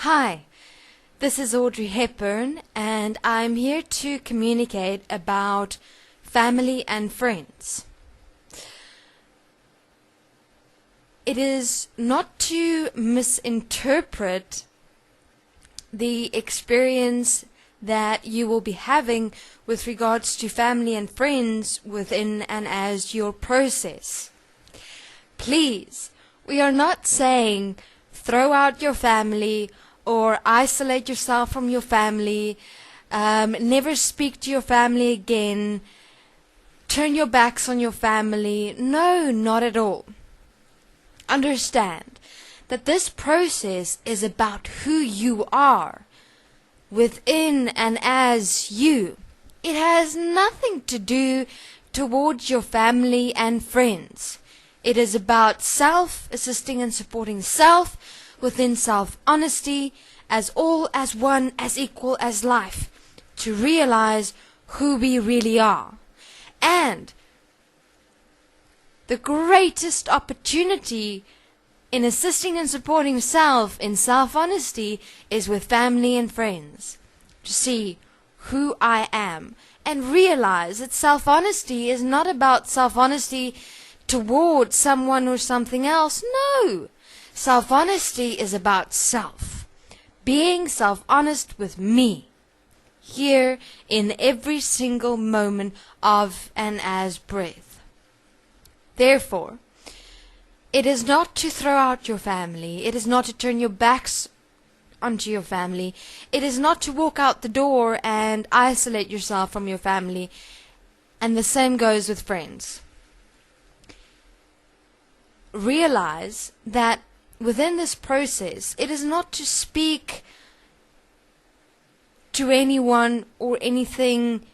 Hi, this is Audrey Hepburn, and I'm here to communicate about family and friends. It is not to misinterpret the experience that you will be having with regards to family and friends within and as your process. Please, we are not saying throw out your family or isolate yourself from your family, never speak to your family again, turn your backs on your family. No, not at all. Understand that this process is about who you are within and as you. It has nothing to do towards your family and friends. It is about self, assisting and supporting self within self-honesty, as all, as one, as equal as life, to realize who we really are. And the greatest opportunity in assisting and supporting self in self-honesty is with family and friends, to see who I am and realize that self-honesty is not about self-honesty towards someone or something else. No! Self-honesty is about self. Being self-honest with me. Here in every single moment of and as breath. Therefore, it is not to throw out your family. It is not to turn your backs onto your family. It is not to walk out the door and isolate yourself from your family. And the same goes with friends. Realize that within this process, it is not to speak to anyone or anything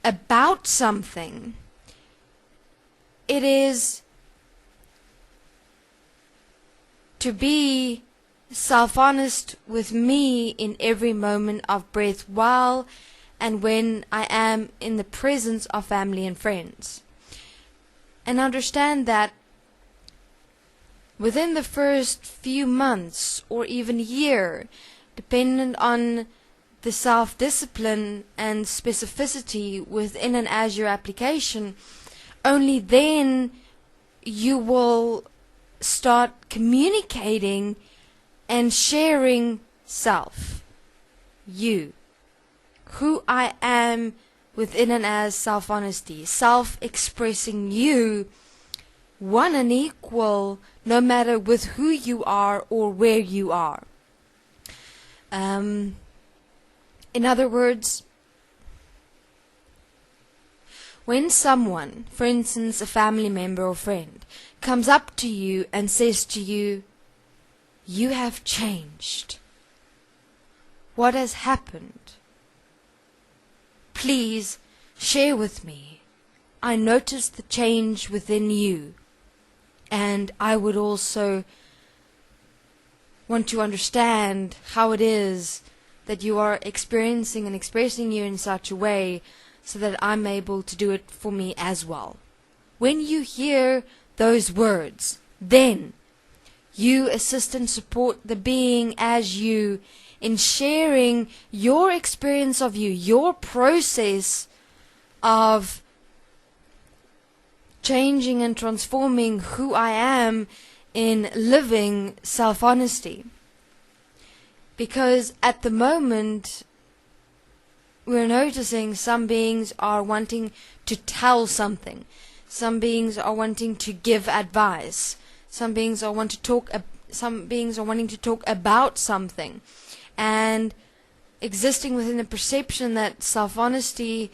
about something. It is to be self-honest with me in every moment of breath while and when I am in the presence of family and friends. And understand that within the first few months or even year, dependent on the self-discipline and specificity within and as your application, only then you will start communicating and sharing self, you, who I am within and as self-honesty, self-expressing you, one and equal, no matter with who you are or where you are. In other words, when someone, for instance a family member or friend, comes up to you and says to you, "You have changed. What has happened? Please share with me. I noticed the change within you. And I would also want to understand how it is that you are experiencing and expressing you in such a way so that I'm able to do it for me as well." When you hear those words, then you assist and support the being as you in sharing your experience of you, your process of changing and transforming who I am in living self-honesty. Because at the moment, we're noticing some beings are wanting to tell something. Some beings are wanting to give advice. Some beings are wanting to talk about something. And existing within the perception that self-honesty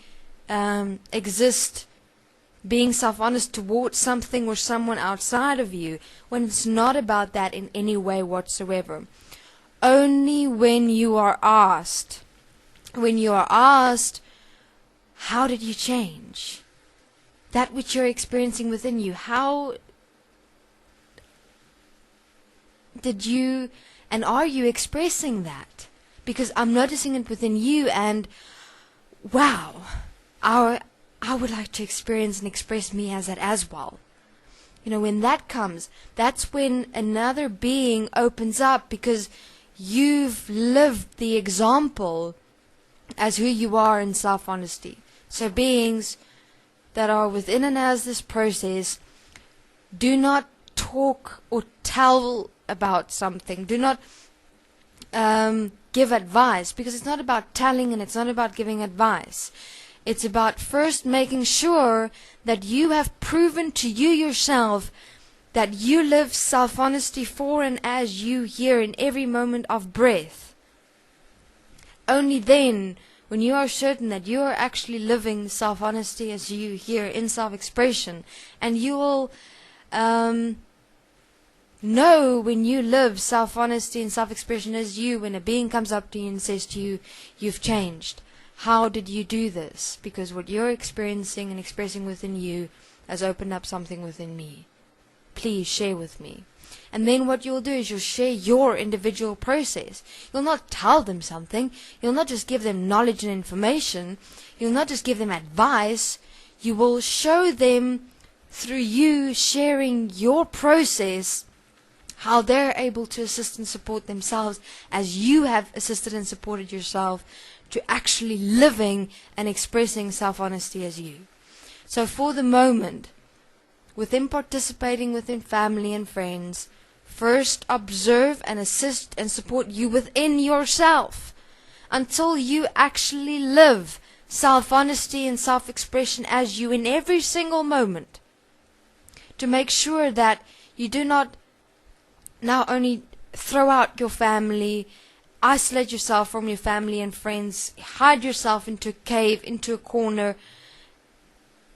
exists, being self-honest towards something or someone outside of you, when it's not about that in any way whatsoever. Only when you are asked, how did you change? That which you're experiencing within you, how did you and are you expressing that? Because I'm noticing it within you, and wow, I would like to experience and express me as that as well. When that comes, that's when another being opens up, because you've lived the example as who you are in self-honesty. So beings that are within and as this process, do not talk or tell about something. Do not give advice, because it's not about telling and it's not about giving advice. It's about first making sure that you have proven to you yourself that you live self-honesty for and as you here in every moment of breath. Only then, when you are certain that you are actually living self-honesty as you here in self-expression, and you will know when you live self-honesty and self-expression as you, when a being comes up to you and says to you, you've changed. How did you do this? Because what you're experiencing and expressing within you has opened up something within me. Please share with me. And then what you'll do is you'll share your individual process. You'll not tell them something. You'll not just give them knowledge and information. You'll not just give them advice. You will show them through you sharing your process how they're able to assist and support themselves as you have assisted and supported yourself to actually living and expressing self-honesty as you. So for the moment, within participating within family and friends, first observe and assist and support you within yourself until you actually live self-honesty and self-expression as you in every single moment, to make sure that you do not now only throw out your family, isolate yourself from your family and friends, hide yourself into a cave, into a corner.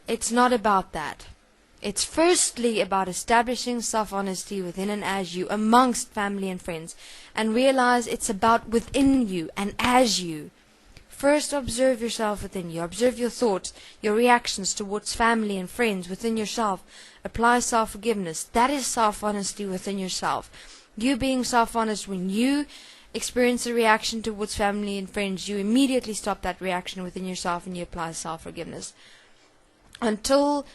It's not about that. It's firstly about establishing self-honesty within and as you amongst family and friends, and realize it's about within you and as you. First observe yourself within you. Observe your thoughts, your reactions towards family and friends within yourself. Apply self-forgiveness. That is self-honesty within yourself. You being self-honest, when you experience a reaction towards family and friends, you immediately stop that reaction within yourself and you apply self-forgiveness. Until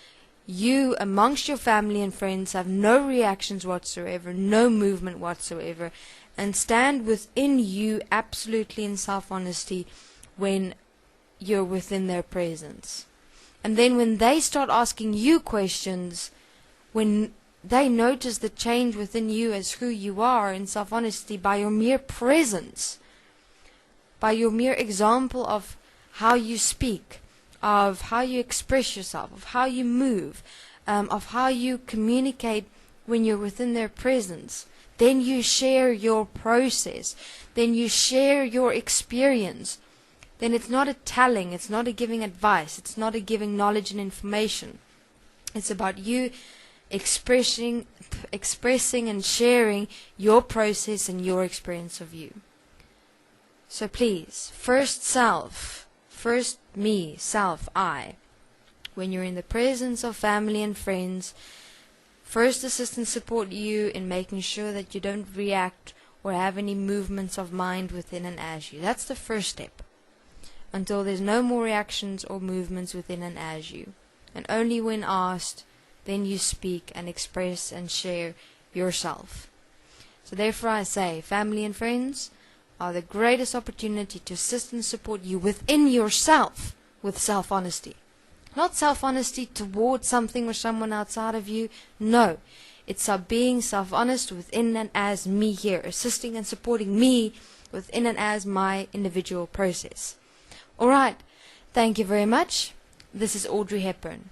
you amongst your family and friends have no reactions whatsoever, no movement whatsoever, and stand within you absolutely in self-honesty when you're within their presence. And then when they start asking you questions, when they notice the change within you as who you are in self-honesty by your mere presence, by your mere example of how you speak, of how you express yourself, of how you move, of how you communicate when you're within their presence, then you share your process, then you share your experience. Then it's not a telling, it's not a giving advice, it's not a giving knowledge and information. It's about you expressing and sharing your process and your experience of you. So please, first self, first me, self, I. When you're in the presence of family and friends, first assist and support you in making sure that you don't react or have any movements of mind within and as you. That's the first step. Until there's no more reactions or movements within and as you. And only when asked, then you speak and express and share yourself. So therefore I say, family and friends are the greatest opportunity to assist and support you within yourself with self-honesty. Not self-honesty towards something or someone outside of you. No. It's about being self-honest within and as me here, assisting and supporting me within and as my individual process. Alright, thank you very much. This is Audrey Hepburn.